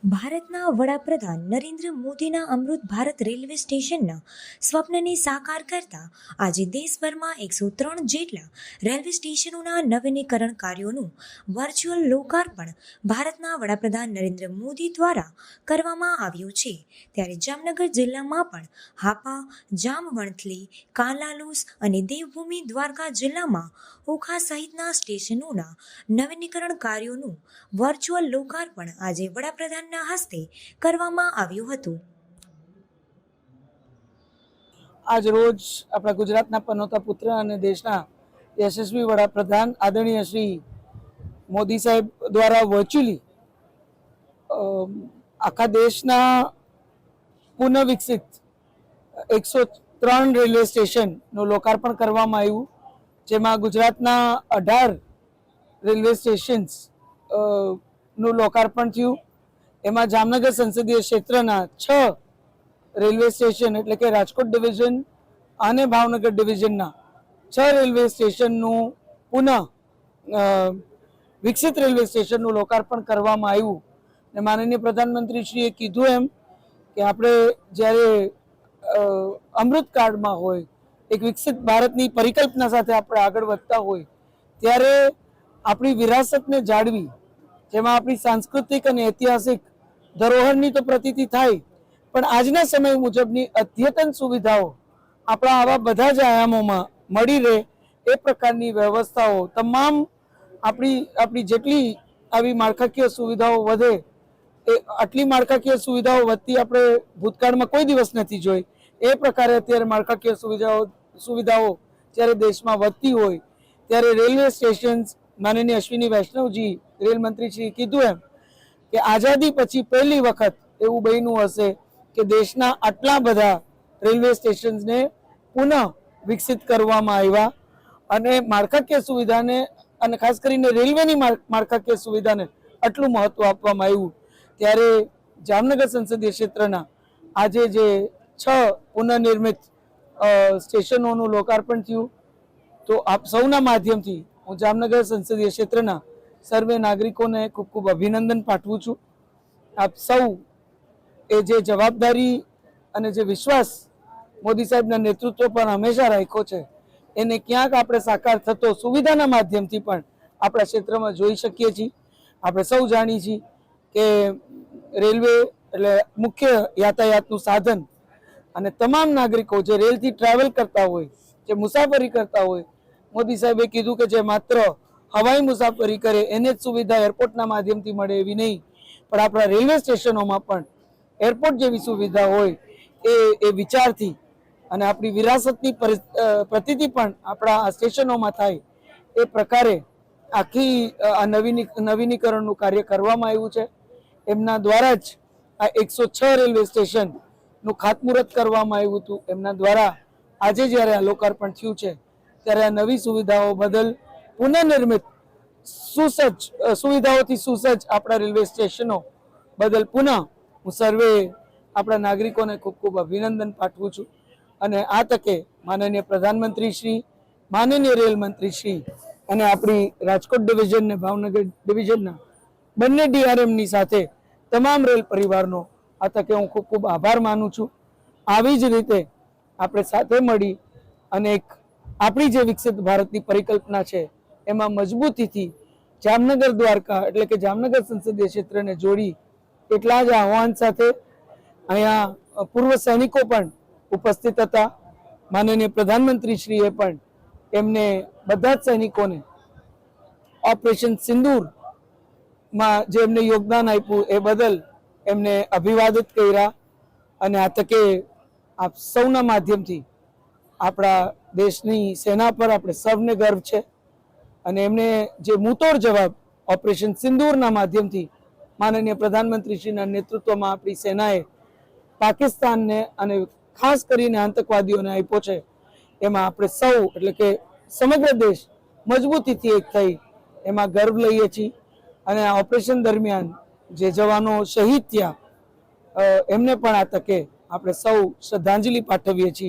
ભારતના વડાપ્રધાન નરેન્દ્ર મોદીના અમૃત ભારત રેલવે સ્ટેશનના સ્વપ્નને સાકાર કરતા આજે દેશભરમાં 103 જેટલા રેલવે સ્ટેશનોના નવીનીકરણ કાર્યોનું વર્ચ્યુઅલ લોકાર્પણ ભારતના વડાપ્રધાન નરેન્દ્ર મોદી દ્વારા કરવામાં આવ્યું છે. ત્યારે જામનગર જિલ્લામાં પણ હાપા, જામવંથલી, કાલાલુસ અને દેવભૂમિ દ્વારકા જિલ્લામાં ઓખા સહિતના સ્ટેશનોના નવીનીકરણ કાર્યોનું વર્ચ્યુઅલ લોકાર્પણ આજે વડાપ્રધાન હસ્તે કરવામાં આવ્યું હતું. આજ રોજ આપણા ગુજરાતના પનોતા પુત્ર અને દેશના યશસ્વી વડાપ્રધાન આદરણીય શ્રી મોદી સાહેબ દ્વારા વર્ચ્યુઅલી આખા દેશના પુનઃવિકસિત 103 રેલવે સ્ટેશનનું લોકાર્પણ કરવામાં આવ્યું, જેમાં ગુજરાતના 18 રેલવે સ્ટેશન્સ નું લોકાર્પણ થયું. એમાં જામનગર સંસદીય ક્ષેત્રના 6 રેલવે સ્ટેશન એટલે કે રાજકોટ ડિવિઝન અને ભાવનગર ડિવિઝનના 6 રેલવે સ્ટેશનનું પુનઃ વિકસિત રેલવે સ્ટેશનનું લોકાર્પણ કરવામાં આવ્યું. અને માનનીય પ્રધાનમંત્રીશ્રીએ કીધું એમ કે આપણે જ્યારે અમૃત કાળમાં હોય, એક વિકસિત ભારતની પરિકલ્પના સાથે આપણે આગળ વધતા હોય, ત્યારે આપણી વિરાસતને જાળવી, જેમાં આપણી સાંસ્કૃતિક અને ઐતિહાસિક ધરોહરની તો પ્રતીતિ થાય, પણ આજના સમય મુજબની અદ્યતન સુવિધાઓ આપણા આવા બધા જ આયામોમાં મળી રહે એ પ્રકારની વ્યવસ્થાઓ તમામ આપણી જેટલી આવી માળખાકીય સુવિધાઓ વધે, એ આટલી માળખાકીય સુવિધાઓ વધતી આપણે ભૂતકાળમાં કોઈ દિવસ નથી જોઈ. એ પ્રકારે અત્યારે માળખાકીય સુવિધાઓ જ્યારે દેશમાં વધતી હોય, ત્યારે રેલવે સ્ટેશન માનનીય અશ્વિની વૈષ્ણવજી રેલ મંત્રીશ્રીએ કીધું એમ કે આઝાદી પછી પહેલી વખત એવું બન્યું હશે કે દેશના આટલા બધા રેલવે સ્ટેશન્સને પુનઃ વિકસિત કરવામાં આવ્યા અને માળખાકીય સુવિધાને અને ખાસ કરીને રેલવેની માળખાકીય સુવિધાને આટલું મહત્વ આપવામાં આવ્યું. ત્યારે જામનગર સંસદીય ક્ષેત્રના આજે જે 6 પુનઃનિર્મિત સ્ટેશનોનું લોકાર્પણ થયું, તો આપ સૌના માધ્યમથી હું જામનગર સંસદીય ક્ષેત્રના સર્વે નાગરિકોને ખૂબ ખૂબ અભિનંદન પાઠવું છું. આપ સૌ એ જે જવાબદારી અને જે વિશ્વાસ મોદી સાહેબના નેતૃત્વ પર હંમેશા રાખ્યો છે, એને ક્યાંક આપણે સાકાર થતો સુવિધાના માધ્યમથી પણ આપણા ક્ષેત્રમાં જોઈ શકીએ છીએ. આપણે સૌ જાણીએ છીએ કે રેલવે એટલે મુખ્ય યાતાયાતનું સાધન, અને તમામ નાગરિકો જે રેલથી ટ્રાવેલ કરતા હોય, જે મુસાફરી કરતા હોય, મોદી સાહેબે કીધું કે જે માત્ર હવાઈ મુસાફરી કરે એને જ સુવિધા એરપોર્ટના માધ્યમથી મળે એવી નહીં, પણ આપણા રેલવે સ્ટેશનોમાં પણ એરપોર્ટ જેવી સુવિધા હોય એ વિચારથી અને આપણી વિરાસતની પ્રતીતિ પણ આપણા આ સ્ટેશનોમાં થાય એ પ્રકારે આખી આ નવીનીકરણનું કાર્ય કરવામાં આવ્યું છે. એમના દ્વારા જ આ 106 રેલવે સ્ટેશનનું ખાતમુહૂર્ત કરવામાં આવ્યું હતું. એમના દ્વારા આજે જ્યારે આ લોકાર્પણ થયું છે, ત્યારે આ નવી સુવિધાઓ બદલ પુનઃનિર્મિત સુવિધાઓથી સુસજ્જ આપણા રેલવે સ્ટેશનો બદલ પુનઃ હું સર્વે આપણા નાગરિકોને ખૂબ ખૂબ અભિનંદન પાઠવું છું. અને આ તકે માનનીય પ્રધાનમંત્રી શ્રી, માનનીય રેલ મંત્રી શ્રી અને આપણી રાજકોટ ડિવિઝન ને ભાવનગર ડિવિઝનના બંને ડીઆરએમની સાથે તમામ રેલ પરિવારનો આ તકે હું ખૂબ ખૂબ આભાર માનું છું. આવી જ રીતે આપણે સાથે મળી અને એક આપણી જે વિકસિત ભારતની પરિકલ્પના છે એમાં મજબૂતીથી જામનગર દ્વારકા એટલે કે જામનગર સંસદીય ક્ષેત્રને જોડી, એટલા જ આહ્વાન સાથે અહીંયા પૂર્વ સૈનિકો પણ ઉપસ્થિત હતા. માનનીય પ્રધાનમંત્રીશ્રીએ પણ એમને બધા જ સૈનિકોને ઓપરેશન સિંદૂરમાં જે એમને યોગદાન આપ્યું એ બદલ એમને અભિવાદિત કર્યા. અને આ તકે આપ સૌના માધ્યમથી આપણા દેશની સેના પર આપણે સૌને ગર્વ છે. અને એમને જે મુંતોડ જવાબ ઓપરેશન સિંદૂરના માધ્યમથી માનનીય પ્રધાનમંત્રીશ્રીના નેતૃત્વમાં આપણી સેનાએ પાકિસ્તાનને અને ખાસ કરીને આતંકવાદીઓને આપ્યો છે, એમાં આપણે સૌ એટલે કે સમગ્ર દેશ મજબૂતીથી એક થઈ એમાં ગર્વ લઈએ છીએ. અને આ ઓપરેશન દરમિયાન જે જવાનો શહીદ થયા એમને પણ આ તકે આપણે સૌ શ્રદ્ધાંજલિ પાઠવીએ છીએ.